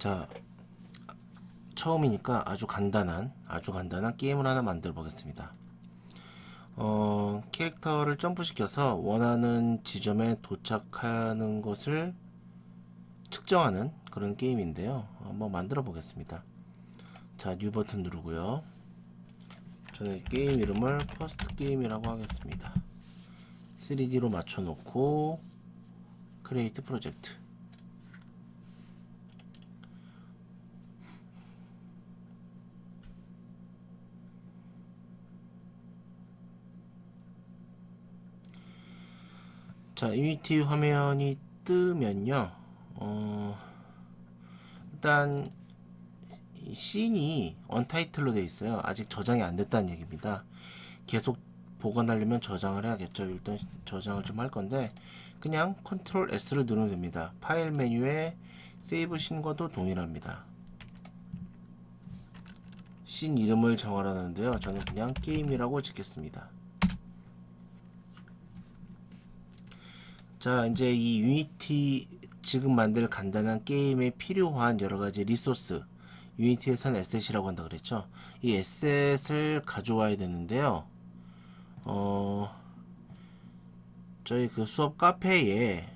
자, 처음이니까 아주 간단한 게임을 하나 만들어 보겠습니다. 캐릭터를 점프시켜서 원하는 지점에 도착하는 것을 측정하는 그런 게임인데요. 한번 만들어 보겠습니다. 자, 뉴 버튼 누르고요. 저는 게임 이름을 퍼스트 게임이라고 하겠습니다. 3D로 맞춰 놓고 크리에이트 프로젝트. 자, 유니티 화면이 뜨면요, 일단 이 씬이 언타이틀로 되어 있어요. 아직 저장이 안 됐다는 얘기입니다. 계속 보관하려면 저장을 해야겠죠. 일단 저장을 좀 할 건데, 그냥 컨트롤 S를 누르면 됩니다. 파일 메뉴에 세이브 씬과도 동일합니다. 씬 이름을 정하라는데요, 저는 그냥 게임이라고 짓겠습니다. 자, 이제 이 유니티 지금 만들 간단한 게임에 필요한 여러가지 리소스, 유니티에서는 에셋이라고 한다 그랬죠. 이 에셋을 가져와야 되는데요, 저희 그 수업 카페에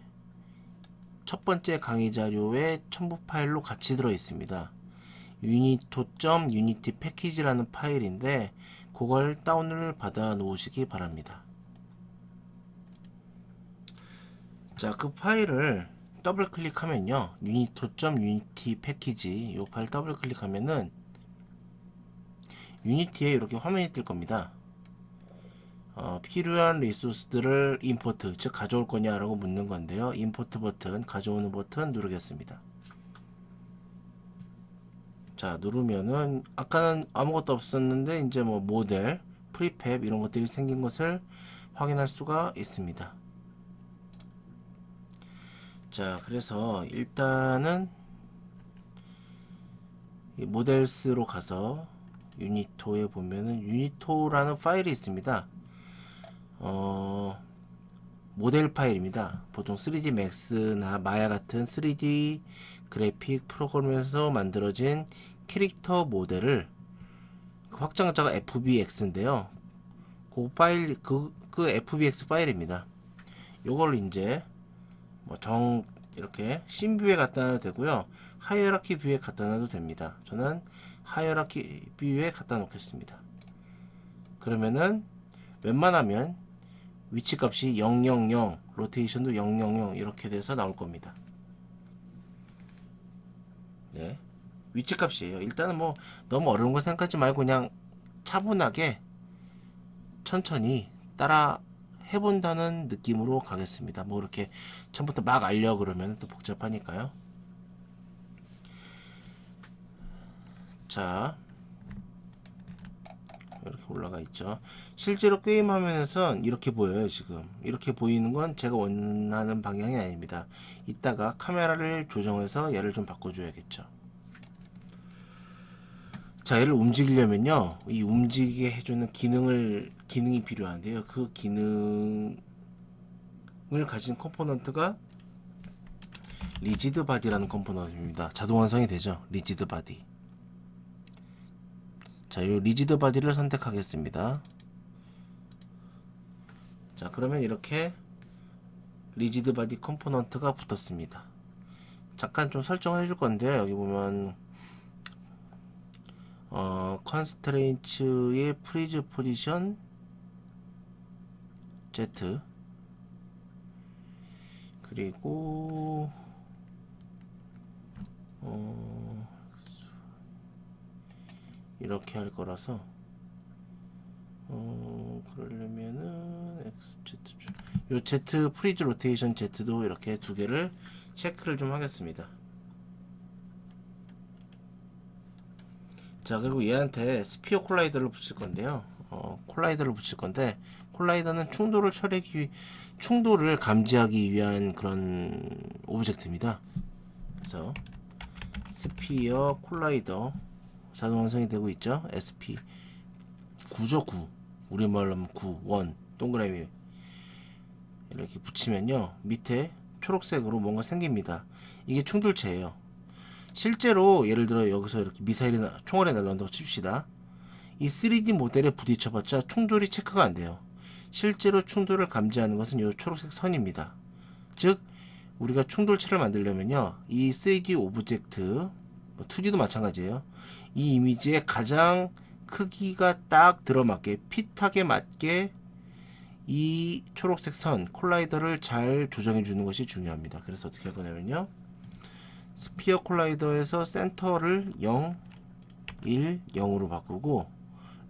첫 번째 강의 자료에 첨부 파일로 같이 들어 있습니다. unito.unity 패키지라는 파일인데, 그걸 다운을 받아 놓으시기 바랍니다. 자, 그 파일을 더블 클릭하면요, unito.unity 패키지 이 파일 더블 클릭하면은 유니티에 이렇게 화면이 뜰 겁니다. 필요한 리소스들을 임포트, 즉 가져올 거냐라고 묻는 건데요, 임포트 버튼, 가져오는 버튼 누르겠습니다. 자, 누르면은 아까는 아무것도 없었는데 이제 뭐 모델, 프리팹 이런 것들이 생긴 것을 확인할 수가 있습니다. 자, 그래서 일단은 이 모델스로 가서 유니토에 보면은 유니토라는 파일이 있습니다. 모델 파일입니다. 보통 3D 맥스나 마야 같은 3D 그래픽 프로그램에서 만들어진 캐릭터 모델을, 확장자가 FBX인데요. 그 파일, 그 FBX 파일입니다. 요걸 이제 이렇게 씬 뷰에 갖다 놔도 되고요, 하이어라키 뷰에 갖다 놔도 됩니다. 저는 하이어라키 뷰에 갖다 놓겠습니다. 그러면은 웬만하면 위치 값이 000, 로테이션도 000 이렇게 돼서 나올 겁니다. 네, 위치 값이에요. 일단은 뭐 너무 어려운 거 생각하지 말고 그냥 차분하게 천천히 따라 해본다는 느낌으로 가겠습니다. 뭐 이렇게 처음부터 막 알려 그러면 또 복잡하니까요. 자, 이렇게 올라가 있죠. 실제로 게임 화면에선 이렇게 보여요. 지금 이렇게 보이는 건 제가 원하는 방향이 아닙니다. 이따가 카메라를 조정해서 얘를 좀 바꿔줘야겠죠. 자, 얘를 움직이려면요, 이 움직이게 해주는 기능이 필요한데요, 그 기능을 가진 컴포넌트가 리지드 바디라는 컴포넌트입니다. 자동 완성이 되죠. 리지드 바디. 자, 이 리지드 바디를 선택하겠습니다. 자, 그러면 이렇게 리지드 바디 컴포넌트가 붙었습니다. 잠깐 좀 설정을 해줄 건데요, 여기 보면 컨스트레인츠의 프리즈 포지션 Z, 그리고 이렇게 할 거라서 그러려면은 요 Z 프리즈 로테이션 Z도 이렇게 두 개를 체크를 좀 하겠습니다. 자, 그리고 얘한테 스피어 콜라이더를 붙일 건데요, 콜라이더를 붙일 건데, 콜라이더는 충돌을 감지하기 위한 그런 오브젝트입니다. 그래서 스피어 콜라이더 자동 완성이 되고 있죠. SP 9죠. 9, 우리말로 하면 9, 1 동그라미 이렇게 붙이면요, 밑에 초록색으로 뭔가 생깁니다. 이게 충돌체예요. 실제로 예를 들어 여기서 이렇게 미사일이나 총알이 날라온다고 칩시다. 이 3D 모델에 부딪혀봤자 충돌이 체크가 안 돼요. 실제로 충돌을 감지하는 것은 이 초록색 선입니다. 즉 우리가 충돌체를 만들려면요, 이 3D 오브젝트, 2D도 마찬가지예요. 이 이미지에 가장 크기가 딱 들어맞게, 핏하게 맞게 이 초록색 선 콜라이더를 잘 조정해 주는 것이 중요합니다. 그래서 어떻게 할 거냐면요, 스피어 콜라이더에서 센터를 0, 1, 0으로 바꾸고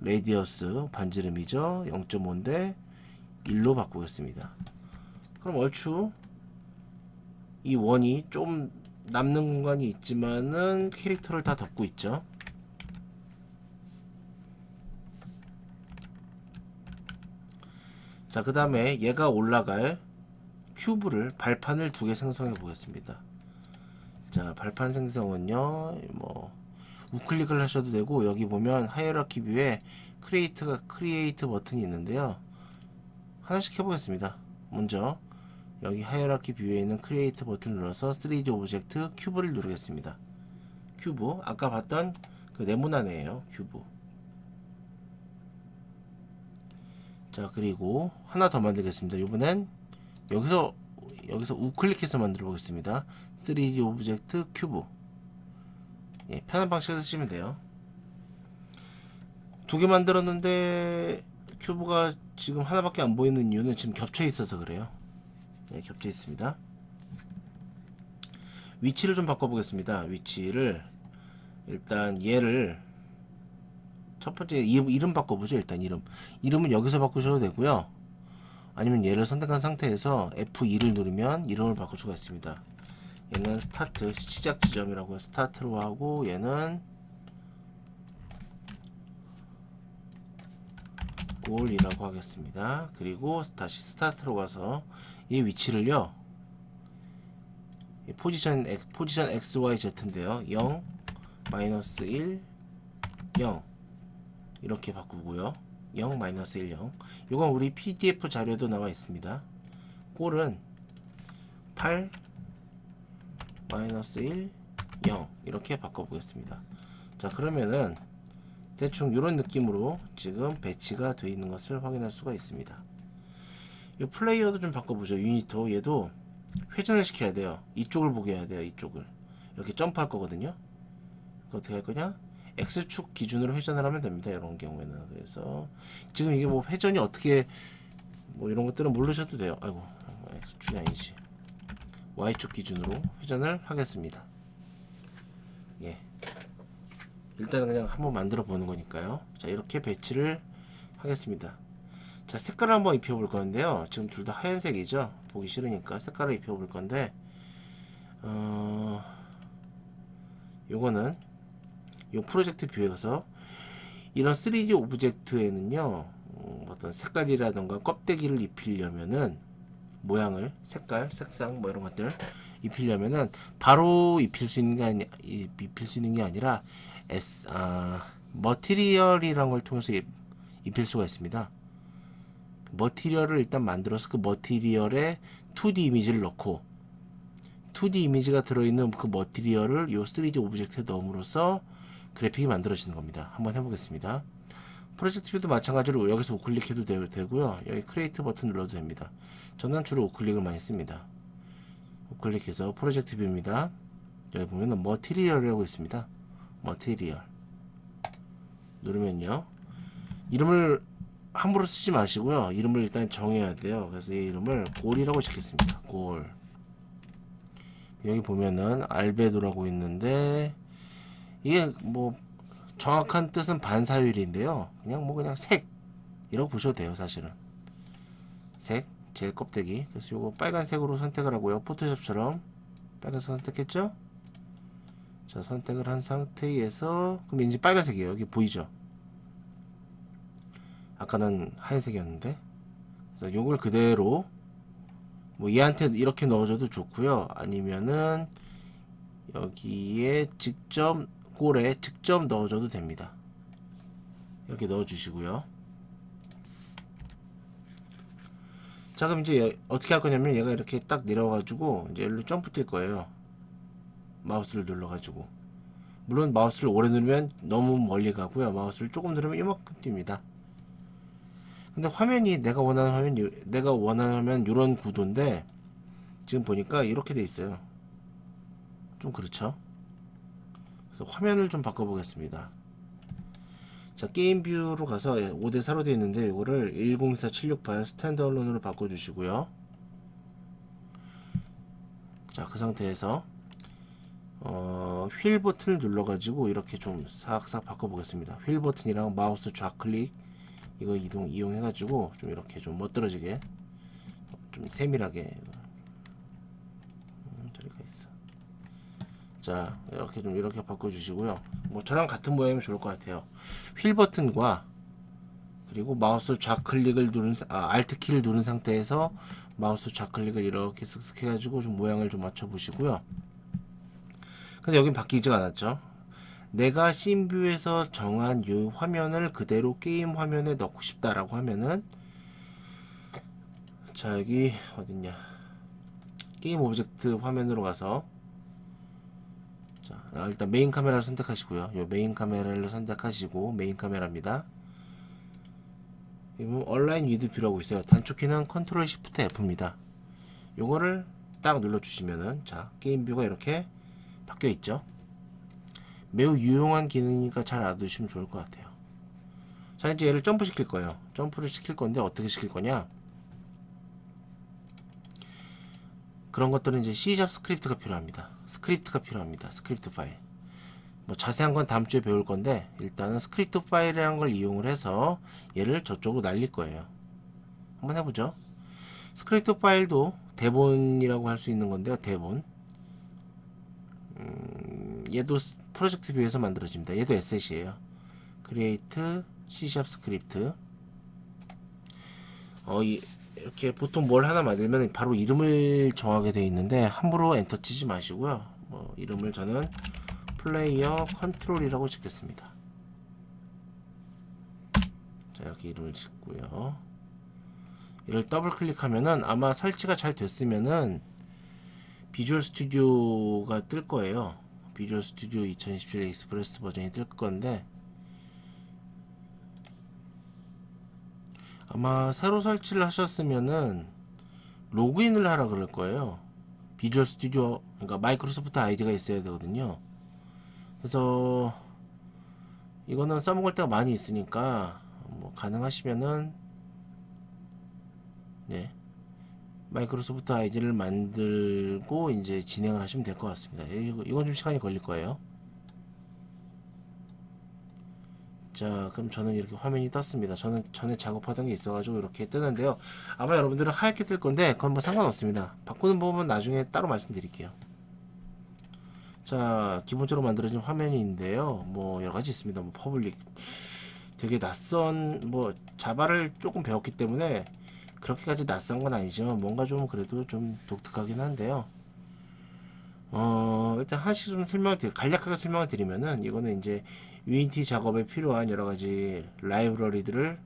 레디어스 반지름이죠, 0.5인데 1로 바꾸겠습니다. 그럼 얼추 이 원이 좀 남는 공간이 있지만은 캐릭터를 다 덮고 있죠. 자, 그 다음에 얘가 올라갈 큐브를, 발판을 2개 생성해 보겠습니다. 자, 발판 생성은요, 뭐 우클릭을 하셔도 되고, 여기 보면 하이어라키 뷰에 크리에이트 버튼이 있는데요, 하나씩 해보겠습니다. 먼저 여기 하이어라키 뷰에 있는 크리에이트 버튼을 눌러서 3D 오브젝트 큐브를 누르겠습니다. 큐브, 아까 봤던 그 네모난애예요. 큐브. 자, 그리고 하나 더 만들겠습니다. 이번엔 여기서 우클릭해서 만들어 보겠습니다. 3D 오브젝트 큐브. 예, 편한 방식을 쓰시면 돼요. 2개 만들었는데 큐브가 지금 하나밖에 안 보이는 이유는 지금 겹쳐 있어서 그래요. 네, 겹쳐 있습니다. 위치를 좀 바꿔보겠습니다. 위치를 일단 얘를 첫 번째 이름 바꿔보죠. 일단 이름은 여기서 바꾸셔도 되고요. 아니면 얘를 선택한 상태에서 F2를 누르면 이름을 바꿀 수가 있습니다. 얘는 스타트, 시작 지점이라고 스타트로 하고, 얘는 골이라고 하겠습니다. 그리고 다시 스타트로 가서 이 위치를요, 포지션 XYZ인데요, 0, 마이너스 1, 0 이렇게 바꾸고요. 0, 마이너스 1, 0. 이건 우리 PDF 자료에도 나와 있습니다. 골은 8, 마이너스 1, 0 이렇게 바꿔보겠습니다. 자, 그러면은 대충 이런 느낌으로 지금 배치가 되어 있는 것을 확인할 수가 있습니다. 이 플레이어도 좀 바꿔보죠. 유니터, 얘도 회전을 시켜야 돼요. 이쪽을 보게 해야 돼요. 이쪽을 이렇게 점프할 거거든요. 어떻게 할 거냐, X축 기준으로 회전을 하면 됩니다. 이런 경우에는. 그래서 지금 이게 뭐 회전이 어떻게, 뭐 이런 것들은 모르셔도 돼요. 아이고, X축이 아니지, Y축 기준으로 회전을 하겠습니다. 예, 일단은 그냥 한번 만들어 보는 거니까요. 자, 이렇게 배치를 하겠습니다. 자, 색깔을 한번 입혀 볼 건데요, 지금 둘 다 하얀색이죠. 보기 싫으니까 색깔을 입혀 볼 건데, 요거는 요 프로젝트 뷰에 가서 이런 3D 오브젝트에는요, 어떤 색깔이라던가 껍데기를 입히려면은, 모양을, 색상 뭐 이런 것들 입히려면은 바로 입힐 수 있는 게 아니라 머티리얼이라는 걸 통해서 입힐 수가 있습니다. 머티리얼을 일단 만들어서 그 머티리얼에 2D 이미지를 넣고, 2D 이미지가 들어있는 그 머티리얼을 요 3D 오브젝트에 넣음으로써 그래픽이 만들어지는 겁니다. 한번 해보겠습니다. 프로젝트 뷰도 마찬가지로 여기서 우클릭해도 되고요. 여기 크리에이트 버튼 눌러도 됩니다. 저는 주로 우클릭을 많이 씁니다. 우클릭해서 프로젝트 뷰입니다. 여기 보면은 머티리얼이라고 있습니다. 머티리얼 누르면요, 이름을 함부로 쓰지 마시고요. 이름을 일단 정해야 돼요. 그래서 이 이름을 골이라고 짓겠습니다. 골. 여기 보면은 알베도라고 있는데, 이게 뭐 정확한 뜻은 반사율인데요, 그냥 색 이라고 보셔도 돼요. 사실은 색, 제일 껍데기. 그래서 요거 빨간색으로 선택을 하고요. 포토샵처럼 빨간색 선택했죠. 자, 선택을 한 상태에서, 그럼 이제 빨간색이에요. 여기 보이죠? 아까는 하얀색이었는데. 그래서 요걸 그대로 뭐 얘한테 이렇게 넣어줘도 좋고요. 아니면은 여기에 직접, 골에 직접 넣어줘도 됩니다. 이렇게 넣어주시고요. 자, 그럼 이제 어떻게 할 거냐면, 얘가 이렇게 딱 내려와가지고 이제 여기로 점프 뛸 거예요. 마우스를 눌러가지고. 물론 마우스를 오래 누르면 너무 멀리 가고요. 마우스를 조금 누르면 이만큼 뜁니다. 근데 화면이 내가 원하는 화면 이런 구도인데 지금 보니까 이렇게 돼 있어요. 좀 그렇죠? 그래서 화면을 좀 바꿔보겠습니다. 자, 게임 뷰로 가서 5대4로 되어 있는데 이거를 1024-768 스탠드얼론으로 바꿔주시고요. 자, 그 상태에서 휠 버튼을 눌러가지고 이렇게 좀 싹싹 바꿔보겠습니다. 휠 버튼이랑 마우스 좌클릭 이거 이용해가지고 좀 이렇게 좀 멋들어지게 좀 세밀하게 저리가 있어. 자, 이렇게 좀 이렇게 바꿔주시고요. 뭐 저랑 같은 모양이면 좋을 것 같아요. 휠 버튼과 그리고 마우스 좌클릭을 알트 키를 누른 상태에서 마우스 좌클릭을 이렇게 쓱쓱 해가지고 좀 모양을 좀 맞춰보시고요. 근데 여긴 바뀌지가 않았죠. 내가 씬뷰에서 정한 이 화면을 그대로 게임 화면에 넣고 싶다라고 하면은 자, 여기 어딨냐, 게임 오브젝트 화면으로 가서 자, 일단 메인 카메라를 선택하시고요. 요 메인 카메라를 선택하시고 메인 카메라입니다. 그리고 얼라인 위드 뷰라고 있어요. 단축키는 컨트롤 시프트 F입니다. 요거를 딱 눌러주시면은 자, 게임 뷰가 이렇게 바뀌어 있죠. 매우 유용한 기능이니까 잘 알아두시면 좋을 것 같아요. 자, 이제 얘를 점프 시킬 거예요. 점프를 시킬 건데 어떻게 시킬 거냐? 그런 것들은 이제 C# 스크립트가 필요합니다. 스크립트 파일. 뭐 자세한 건 다음 주에 배울 건데 일단은 스크립트 파일이라는 걸 이용을 해서 얘를 저쪽으로 날릴 거예요. 한번 해보죠. 스크립트 파일도 대본이라고 할 수 있는 건데요. 대본. 얘도 프로젝트 뷰에서 만들어집니다. 얘도 에셋이에요. create C# 스크립트. 이렇게 보통 뭘 하나 만들면 바로 이름을 정하게 되어 있는데 함부로 엔터 치지 마시고요. 이름을 저는 플레이어 컨트롤이라고 짓겠습니다. 자, 이렇게 이름을 짓고요. 이를 더블 클릭하면은 아마 설치가 잘 됐으면은 비주얼 스튜디오가 뜰 거예요. 비주얼 스튜디오 2017 익스프레스 버전이 뜰 건데 아마 새로 설치를 하셨으면은 로그인을 하라 그럴 거예요. 비주얼 스튜디오, 그러니까 마이크로소프트 아이디가 있어야 되거든요. 그래서 이거는 써먹을 때가 많이 있으니까 뭐 가능하시면은 네, 마이크로소프트 아이디를 만들고 이제 진행을 하시면 될 것 같습니다. 이건 좀 시간이 걸릴 거예요. 자, 그럼 저는 이렇게 화면이 떴습니다. 저는 전에 작업하던 게 있어가지고 이렇게 뜨는데요. 아마 여러분들은 하얗게 뜰 건데 그건 뭐 상관없습니다. 바꾸는 법은 나중에 따로 말씀드릴게요. 자, 기본적으로 만들어진 화면인데요. 뭐 여러가지 있습니다. 뭐 퍼블릭, 되게 낯선, 뭐 자바를 조금 배웠기 때문에 그렇게까지 낯선 건 아니지만 뭔가 좀 그래도 좀 독특하긴 한데요. 일단 하나씩 좀 간략하게 설명을 드리면은 이거는 이제 유니티 작업에 필요한 여러 가지 라이브러리들을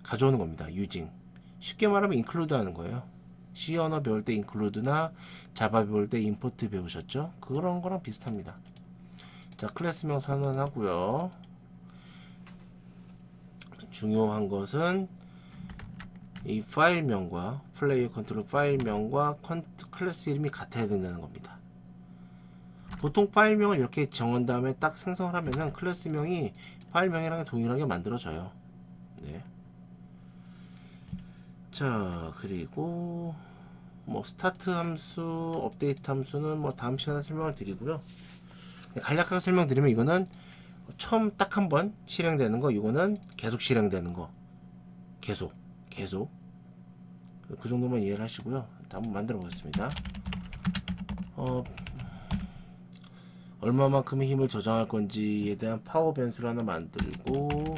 가져오는 겁니다. 유징. 쉽게 말하면 인클루드 하는 거예요. C 언어 배울 때 인클루드나 자바 배울 때 임포트 배우셨죠? 그런 거랑 비슷합니다. 자, 클래스명 선언하고요. 중요한 것은 이 파일명과 플레이어 컨트롤 파일명과 클래스 이름이 같아야 된다는 겁니다. 보통 파일명을 이렇게 정한 다음에 딱 생성을 하면은 클래스명이 파일명이랑 동일하게 만들어져요. 네. 자, 그리고 뭐 스타트 함수, 업데이트 함수는 뭐 다음 시간에 설명을 드리고요. 간략하게 설명드리면 이거는 처음 딱 한 번 실행되는 거, 이거는 계속 실행되는 거, 계속 그 정도만 이해를 하시고요. 한번 만들어 보겠습니다. 얼마만큼의 힘을 저장할 건지에 대한 파워 변수를 하나 만들고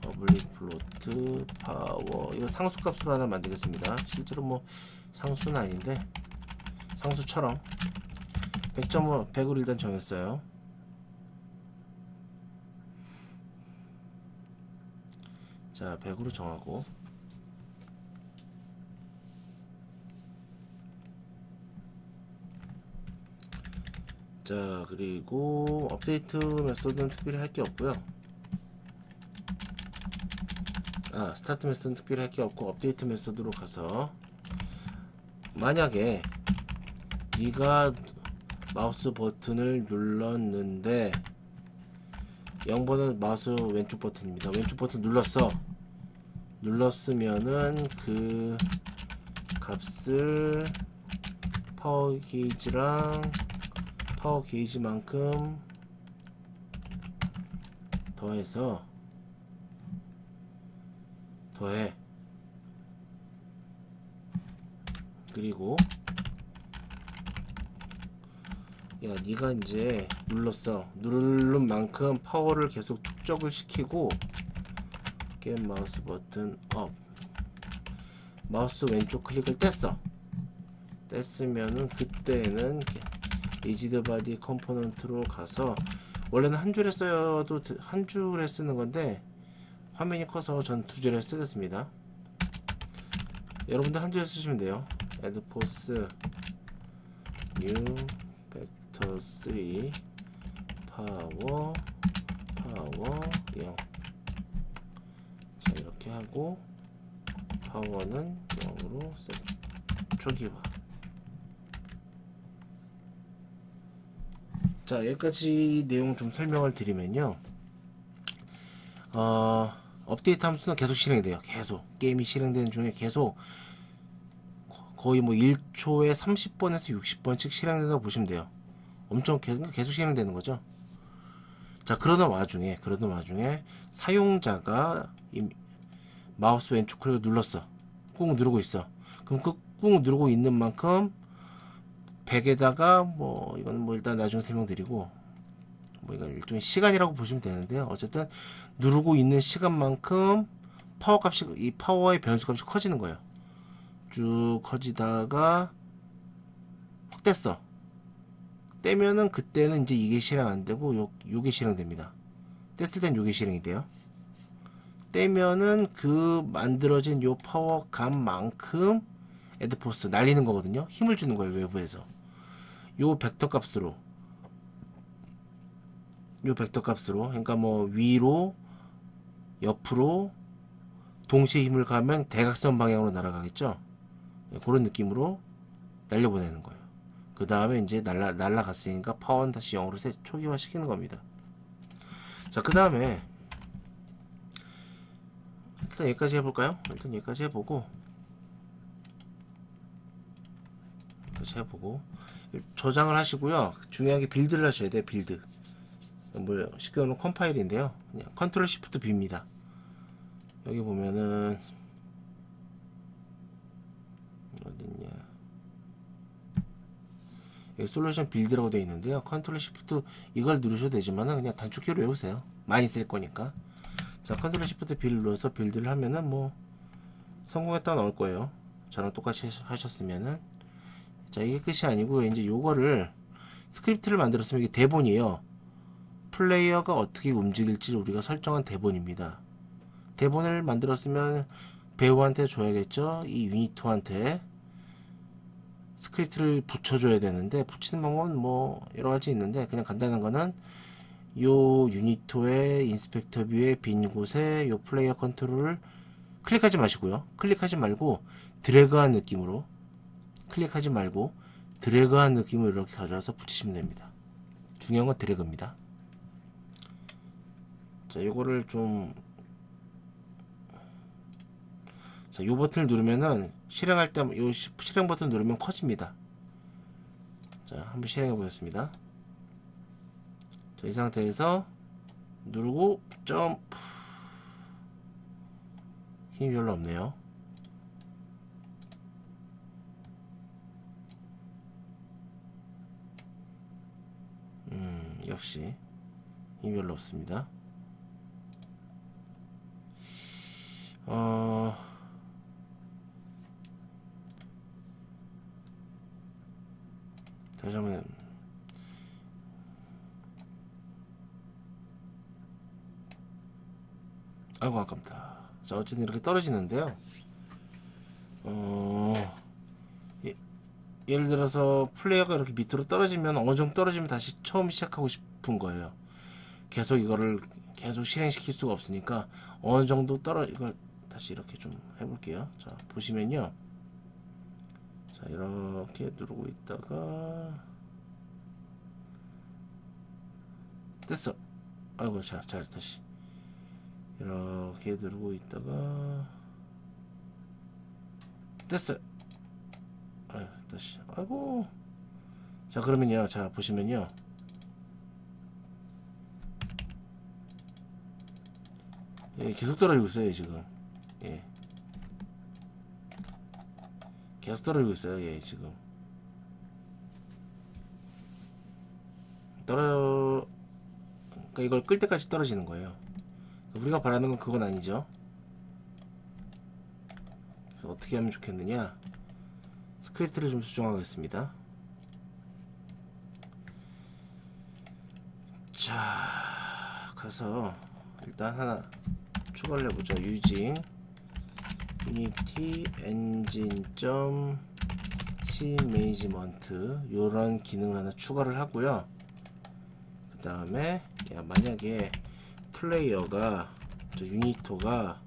퍼블릭 플로트 파워, 이거 상수 값으로 하나 만들겠습니다. 실제로 뭐 상수는 아닌데 상수처럼 100.5 100으로 일단 정했어요. 자, 100으로 정하고 자, 그리고 업데이트 메소드는 특별히 할 게 없고요. 스타트 메소드는 특별히 할 게 없고 업데이트 메소드로 가서, 만약에 네가 마우스 버튼을 눌렀는데 0번은 마우스 왼쪽 버튼입니다. 왼쪽 버튼 눌렀으면은 그 값을 파워 게이지랑 파워 게이지만큼 더해. 그리고 야, 네가 이제 누른 만큼 파워를 계속 축적을 시키고, 게임 마우스 버튼 업, 마우스 왼쪽 클릭을 뗐으면은 그때는 리지드 바디 컴포넌트로 가서, 원래는 한 줄에 쓰는 건데 화면이 커서 전 두 줄에 쓰겠습니다. 여러분들 한 줄에 쓰시면 돼요. add force new vector 3 파워 0. 자, 이렇게 하고 파워는 0으로 초기화. 자, 여기까지 내용 좀 설명을 드리면요, 업데이트 함수는 계속 실행이 돼요. 계속 게임이 실행되는 중에 계속 거의 뭐 1초에 30번에서 60번씩 실행된다고 보시면 돼요. 엄청 계속 실행되는 거죠. 자, 그러던 와중에 사용자가 이 마우스 왼쪽 클릭을 꾹 누르고 있어. 그럼 그 꾹 누르고 있는 만큼 100에다가 뭐 이건 뭐 일단 나중에 설명드리고, 뭐 이건 일종의 시간이라고 보시면 되는데요. 어쨌든 누르고 있는 시간만큼 이 파워의 변수값이 커지는 거예요. 쭉 커지다가 확 떼면은 그때는 이제 이게 실행 안 되고 요게 실행됩니다. 뗐을 땐 요게 실행이 돼요. 떼면은 그 만들어진 요 파워 값만큼 애드포스 날리는 거거든요. 힘을 주는 거예요, 외부에서. 요 벡터 값으로, 그러니까 뭐 위로 옆으로 동시에 힘을 가면 대각선 방향으로 날아가겠죠. 그런 느낌으로 날려보내는 거예요. 그 다음에 이제 날라갔으니까 파워는 다시 0으로 초기화 시키는 겁니다. 자, 그 다음에 일단 여기까지 해볼까요? 일단 여기까지 해보고 저장을 하시고요. 중요한 게 빌드를 하셔야 돼요. 빌드. 뭐 쉽게 말하면 컴파일인데요. 그냥 컨트롤 시프트 B입니다. 여기 보면은 어딨냐, 여기 솔루션 빌드라고 되어 있는데요. 컨트롤 시프트 이걸 누르셔도 되지만은 그냥 단축키로 외우세요. 많이 쓸 거니까. 자, 컨트롤 시프트 B를 눌러서 빌드를 하면은 뭐 성공했다 나올 거예요. 저랑 똑같이 하셨으면은. 자, 이게 끝이 아니고 이제 요거를 스크립트를 만들었으면 이게 대본이에요. 플레이어가 어떻게 움직일지 우리가 설정한 대본입니다. 대본을 만들었으면 배우한테 줘야겠죠. 이 유니토한테 스크립트를 붙여줘야 되는데, 붙이는 방법은 뭐 여러가지 있는데, 그냥 간단한 거는 요 유니토의 인스펙터 뷰의 빈 곳에 요 플레이어 컨트롤을 클릭하지 마시고요. 클릭하지 말고 드래그한 느낌으로, 이렇게 가져와서 붙이시면 됩니다. 중요한 건 드래그입니다. 자, 요거를 요 버튼을 누르면은 실행할 때 요 실행 버튼 누르면 커집니다. 자, 한번 실행해 보겠습니다. 자, 이 상태에서 누르고 점프. 힘이 별로 없네요. 역시 힘이 별로 없습니다. 다시 한번. 아이고, 아깝다. 자, 어쨌든 이렇게 떨어지는데요. 예를 들어서 플레이어가 이렇게 밑으로 떨어지면 어느 정도 떨어지면 다시 처음 시작하고 싶은 거예요. 계속 이거를 계속 실행시킬 수가 없으니까 어느 정도 이걸 다시 이렇게 좀 해볼게요. 자, 보시면요. 자, 이렇게 누르고 있다가 됐어. 아이고, 자, 다시 이렇게 누르고 있다가 됐어요. 아유, 다시. 아이고. 자, 그러면요. 자, 보시면요. 예, 계속 떨어지고 있어요, 지금. 예. 계속 떨어지고 있어요, 예, 지금. 그러니까 이걸 끌 때까지 떨어지는 거예요. 우리가 바라는 건 그건 아니죠. 그래서 어떻게 하면 좋겠느냐? 스크립트를 좀 수정하겠습니다. 자, 가서 일단 하나 추가를 해보죠. using unity engine.cmanagement 요런 기능을 하나 추가를 하고요. 그 다음에 만약에 플레이어가 유니토가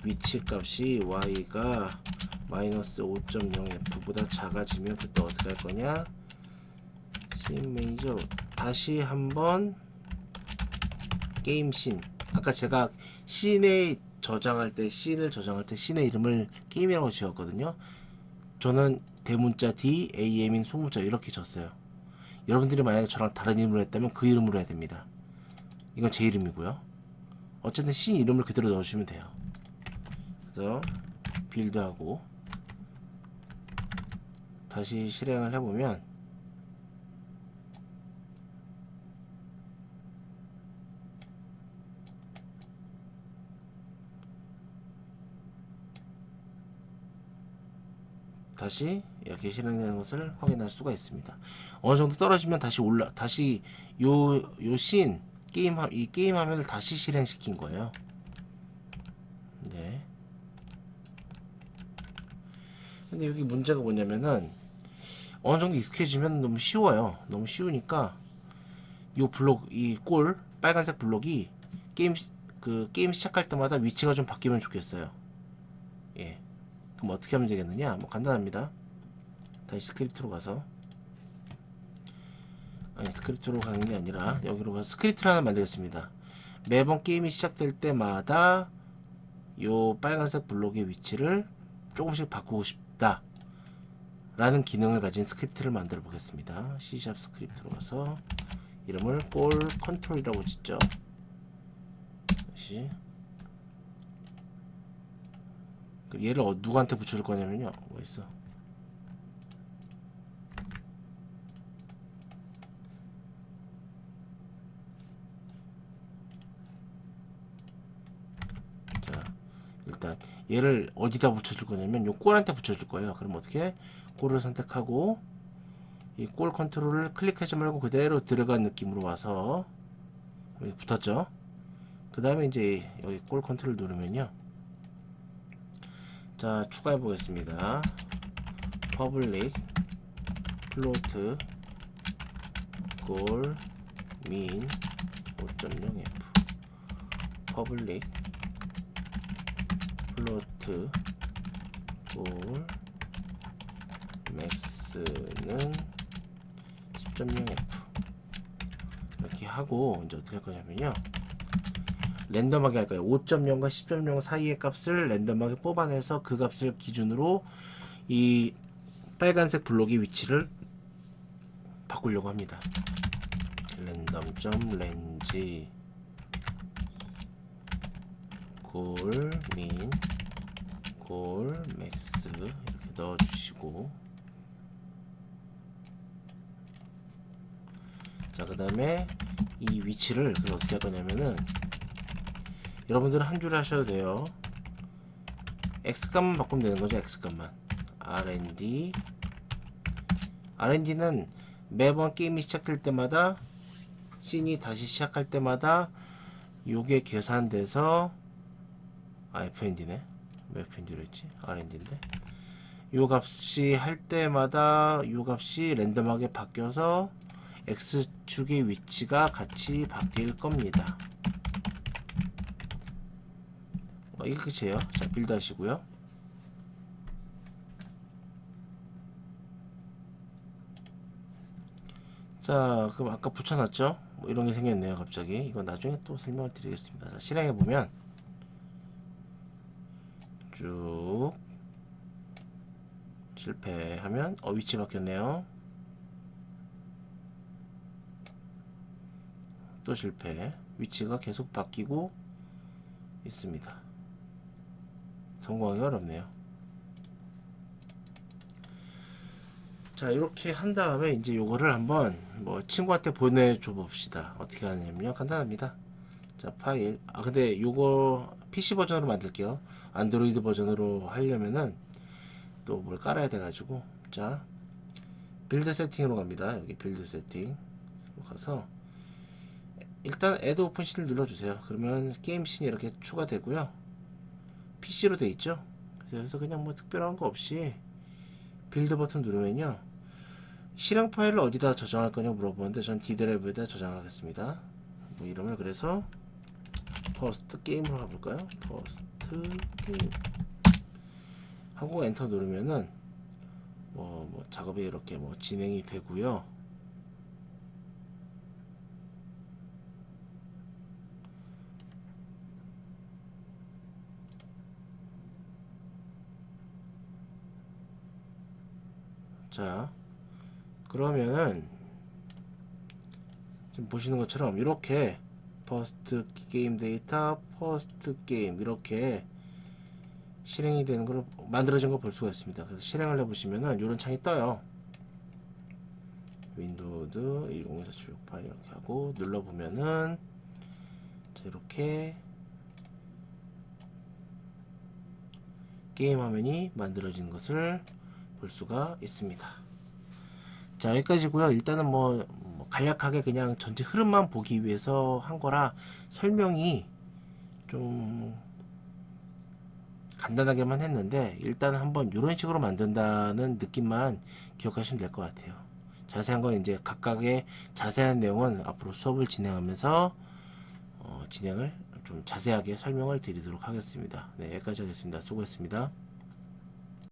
위치 값이 y가 마이너스 5.0f보다 작아지면 그때 어떻게 할 거냐? 씬 매니저 다시 한번 게임 씬, 아까 제가 씬을 저장할 때 씬의 이름을 게임이라고 지었거든요. 저는 대문자 D, AM인 소문자 이렇게 졌어요. 여러분들이 만약에 저랑 다른 이름으로 했다면 그 이름으로 해야 됩니다. 이건 제 이름이고요. 어쨌든 씬 이름을 그대로 넣어주시면 돼요. 그래서 빌드하고 다시 실행을 해보면 다시 이렇게 실행되는 것을 확인할 수가 있습니다. 어느 정도 떨어지면 다시 이 게임 화면을 다시 실행시킨 거예요. 네. 근데 여기 문제가 뭐냐면은 어느 정도 익숙해지면 너무 쉬워요. 너무 쉬우니까 이 빨간색 블록이 게임 시작할 때마다 위치가 좀 바뀌면 좋겠어요. 예. 그럼 어떻게 하면 되겠느냐? 뭐 간단합니다. 다시 스크립트로 가서 스크립트로 가는 게 아니라 여기로 가서 스크립트를 하나 만들겠습니다. 매번 게임이 시작될 때마다 요 빨간색 블록의 위치를 조금씩 바꾸고 싶다 라는 기능을 가진 스크립트를 만들어 보겠습니다. C# 스크립트로 가서 이름을 골 컨트롤이라고 짓죠. 다시 얘를 누구한테 붙여줄 거냐면요. 뭐 있어? 자, 일단 얘를 어디다 붙여줄 거냐면 요 골한테 붙여줄 거예요. 그럼 어떻게? 골을 선택하고 이 골 컨트롤을 클릭하지 말고 그대로 들어간 느낌으로 와서 여기 붙었죠. 그 다음에 이제 여기 골 컨트롤 누르면요. 자, 추가해 보겠습니다. public float 골 min 5.0f public float 골 max는 10.0f 이렇게 하고 이제 어떻게 할 거냐면요. 랜덤하게 할 거예요. 5.0과 10.0 사이의 값을 랜덤하게 뽑아내서 그 값을 기준으로 이 빨간색 블록의 위치를 바꾸려고 합니다. 랜덤.range 골 min 골 max 이렇게 넣어주시고, 자, 그 다음에 이 위치를 그래서 어떻게 할 거냐면은 여러분들은 한 줄에 하셔도 돼요. x값만 바꾸면 되는 거죠. x값만 R&D는 매번 게임이 시작될 때마다 씬이 다시 시작할 때마다 요게 계산돼서 FND네. 왜 FND로 했지? R&D인데 요 값이 할 때마다 요 값이 랜덤하게 바뀌어서 X축의 위치가 같이 바뀔 겁니다. 이게 끝이에요. 자, 빌드 하시고요. 자, 그럼 아까 붙여놨죠? 뭐 이런 게 생겼네요, 갑자기. 이건 나중에 또 설명을 드리겠습니다. 자, 실행해보면 쭉 실패하면 위치 바뀌었네요. 또 실패. 위치가 계속 바뀌고 있습니다. 성공하기 어렵네요. 자, 이렇게 한 다음에 이제 요거를 한번 뭐 친구한테 보내줘 봅시다. 어떻게 하냐면요, 간단합니다. 자, 파일. 근데 요거 PC 버전으로 만들게요. 안드로이드 버전으로 하려면은 또 뭘 깔아야 돼 가지고. 자, 빌드 세팅으로 갑니다. 여기 빌드 세팅 가서 일단 애드 오픈 씬을 눌러주세요. 그러면 게임 씬이 이렇게 추가되고요. PC로 돼 있죠. 그래서 그냥 뭐 특별한 거 없이 빌드 버튼 누르면요, 실행 파일을 어디다 저장할 거냐 물어보는데 전 D 드라이브에다 저장하겠습니다. 뭐 이름을 그래서 퍼스트 게임으로 가볼까요? 퍼스트 게임 하고 엔터 누르면은 뭐 작업이 이렇게 뭐 진행이 되고요. 자, 그러면은 지금 보시는 것처럼 이렇게 퍼스트 게임 데이터, 퍼스트 게임 이렇게 실행이 되는 걸 만들어진 걸 볼 수가 있습니다. 그래서 실행을 해보시면은 이런 창이 떠요. 윈도우즈 10247668 이렇게 하고 눌러보면은 자, 이렇게 게임 화면이 만들어진 것을 볼 수가 있습니다. 자, 여기까지고요. 일단은 뭐 간략하게 그냥 전체 흐름만 보기 위해서 한 거라 설명이 좀 간단하게만 했는데, 일단 한번 이런 식으로 만든다는 느낌만 기억하시면 될 것 같아요. 자세한 건 이제 각각의 자세한 내용은 앞으로 수업을 진행하면서 진행을 좀 자세하게 설명을 드리도록 하겠습니다. 네, 여기까지 하겠습니다. 수고했습니다.